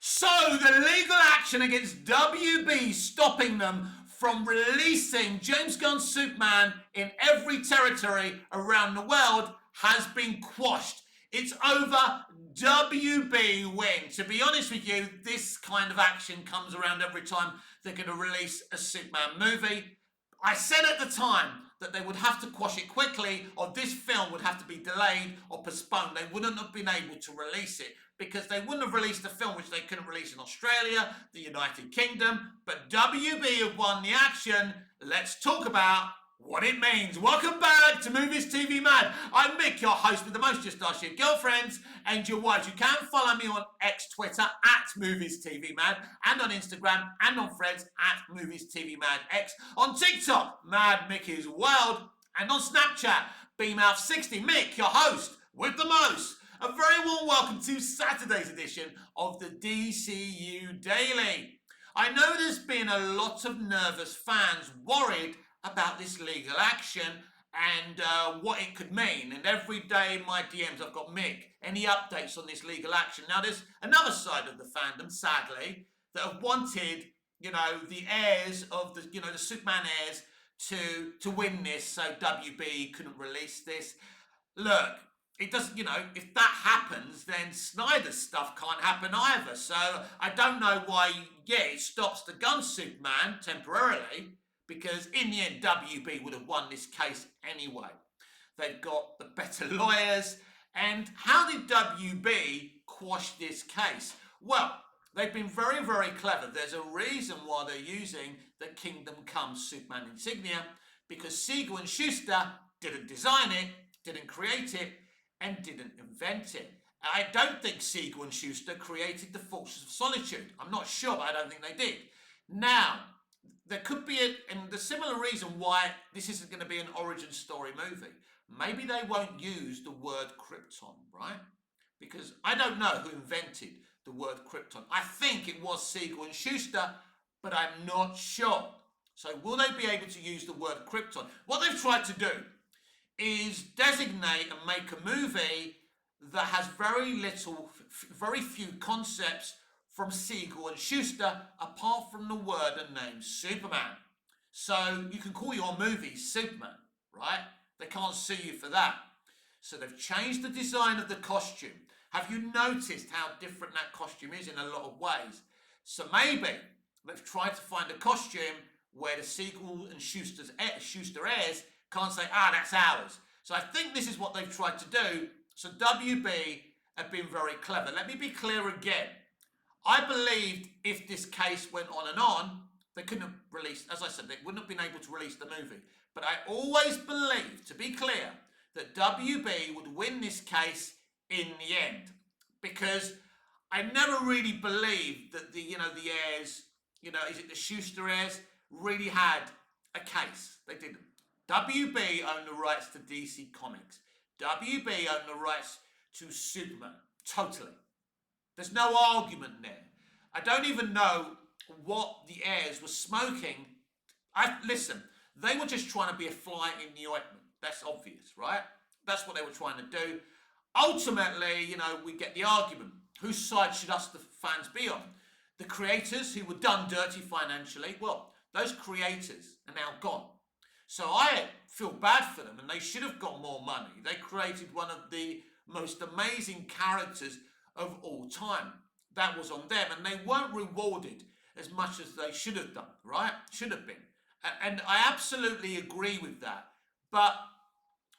So, the legal action against WB stopping them from releasing James Gunn's Superman in every territory around the world has been quashed. It's over. WB win. To be honest with you, this kind of action comes around every time they're going to release a Superman movie. I said at the time that they would have to quash it quickly, or this film would have to be delayed or postponed. They wouldn't have been able to release it because they wouldn't have released a film which they couldn't release in Australia, the United Kingdom. But WB have won the action. Let's talk about what it means. Welcome back to Movies TV Mad. I'm Mick, your host with the most. Just ask your girlfriends and your wives. You can follow me on X Twitter at Movies TV Mad, and on Instagram and on Threads at Movies TV Mad X, on TikTok Mad Mickey's World, and on Snapchat BMouth60. Mick, your host with the most. A very warm welcome to Saturday's edition of the DCU Daily. I know there's been a lot of nervous fans worried about this legal action and what it could mean. And every day in my DMs I've got, Mick, any updates on this legal action? Now there's another side of the fandom, sadly, that have wanted, the heirs of the, the Superman heirs to win this, so WB couldn't release this. Look, it doesn't, if that happens, then Snyder's stuff can't happen either. So I don't know why, it stops the Gunn Superman temporarily, because in the end, WB would have won this case anyway. They've got the better lawyers. And how did WB quash this case? Well, they've been very, very clever. There's a reason why they're using the Kingdom Come Superman insignia, because Siegel and Schuster didn't design it, didn't create it, and didn't invent it. I don't think Siegel and Schuster created the Forces of Solitude. I'm not sure, but I don't think they did. Now, there could be the similar reason why this isn't going to be an origin story movie. Maybe they won't use the word Krypton, right? Because I don't know who invented the word Krypton. I think it was Siegel and Schuster, but I'm not sure. So will they be able to use the word Krypton? What they've tried to do is designate and make a movie that has very few concepts from Siegel and Schuster, apart from the word and name Superman. So you can call your movie Superman, right? They can't sue you for that. So they've changed the design of the costume. Have you noticed how different that costume is in a lot of ways? So maybe they've tried to find a costume where the Siegel and Schuster heirs can't say, that's ours. So I think this is what they've tried to do. So WB have been very clever. Let me be clear again. I believed if this case went on and on, they couldn't have released, as I said, they wouldn't have been able to release the movie. But I always believed, to be clear, that WB would win this case in the end. Because I never really believed that the heirs, is it the Schuster heirs, really had a case. They didn't. WB owned the rights to DC Comics. WB owned the rights to Superman. Totally. There's no argument there. I don't even know what the heirs were smoking. Listen, they were just trying to be a fly in the ointment. That's obvious, right? That's what they were trying to do. Ultimately, we get the argument. Whose side should us, the fans, be on? The creators who were done dirty financially? Well, those creators are now gone. So I feel bad for them, and they should have got more money. They created one of the most amazing characters of all time. That was on them, and they weren't rewarded as much as they should have done, right? Should have been. And I absolutely agree with that. But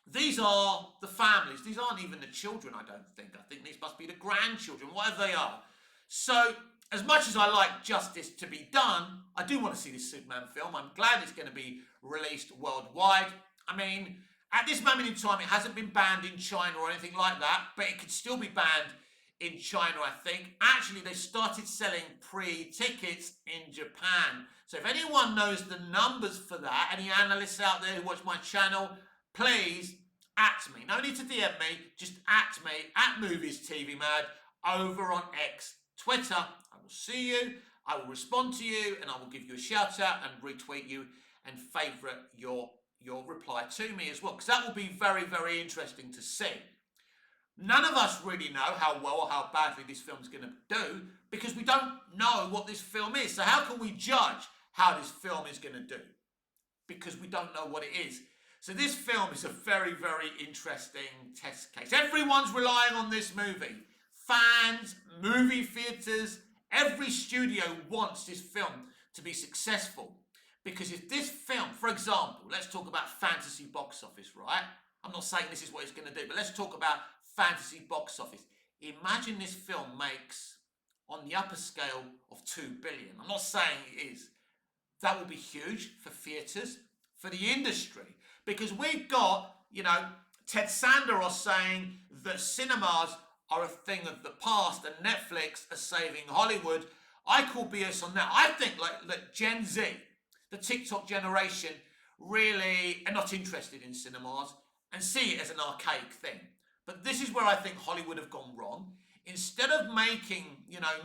these are the families. These aren't even the children, I don't think. I think these must be the grandchildren, whatever they are. So, as much as I like justice to be done, I do want to see this Superman film. I'm glad it's going to be released worldwide. I mean, at this moment in time, it hasn't been banned in China or anything like that, but it could still be banned in China, I think. Actually, they started selling pre-tickets in Japan. So if anyone knows the numbers for that, any analysts out there who watch my channel, please at me. No need to DM me, just at me, at Movies TV Mad, over on X, Twitter. I will see you, I will respond to you, and I will give you a shout out and retweet you and favourite your reply to me as well, because that will be very, very interesting to see. None of us really know how well or how badly this film's going to do because we don't know what this film is. So how can we judge how this film is going to do? Because we don't know what it is. So this film is a very, very interesting test case. Everyone's relying on this movie. Fans, movie theatres, every studio wants this film to be successful. Because if this film, for example, let's talk about fantasy box office, right? I'm not saying this is what it's going to do, but let's talk about fantasy box office. Imagine this film makes on the upper scale of 2 billion. I'm not saying it is. That will be huge for theatres, for the industry, because we've got, Ted Sanderos saying that cinemas are a thing of the past and Netflix are saving Hollywood. I call BS on that. I think like Gen Z, the TikTok generation, really are not interested in cinemas and see it as an archaic thing. But this is where I think Hollywood have gone wrong. Instead of making,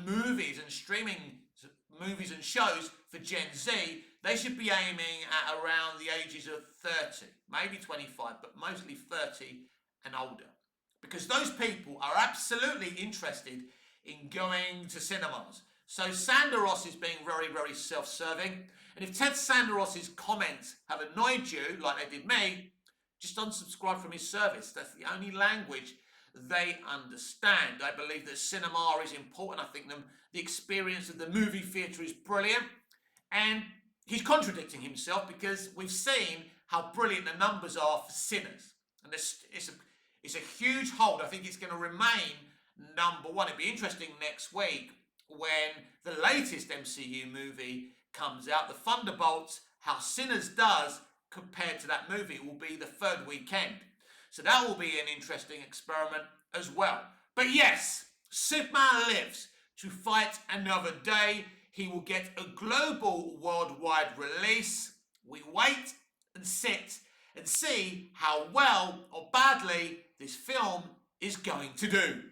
movies and streaming movies and shows for Gen Z, they should be aiming at around the ages of 30, maybe 25, but mostly 30 and older. Because those people are absolutely interested in going to cinemas. So Sanderos is being very, very self-serving. And if Ted Sanderos's comments have annoyed you, like they did me, just unsubscribe from his service. That's the only language they understand. I believe that cinema is important. I think the experience of the movie theatre is brilliant. And he's contradicting himself because we've seen how brilliant the numbers are for Sinners. And it's a huge hold. I think it's going to remain number one. It'll be interesting next week when the latest MCU movie comes out, The Thunderbolts, how Sinners does compared to that movie. It will be the third weekend. So that will be an interesting experiment as well. But yes, Superman lives to fight another day. He will get a global worldwide release. We wait and sit and see how well or badly this film is going to do.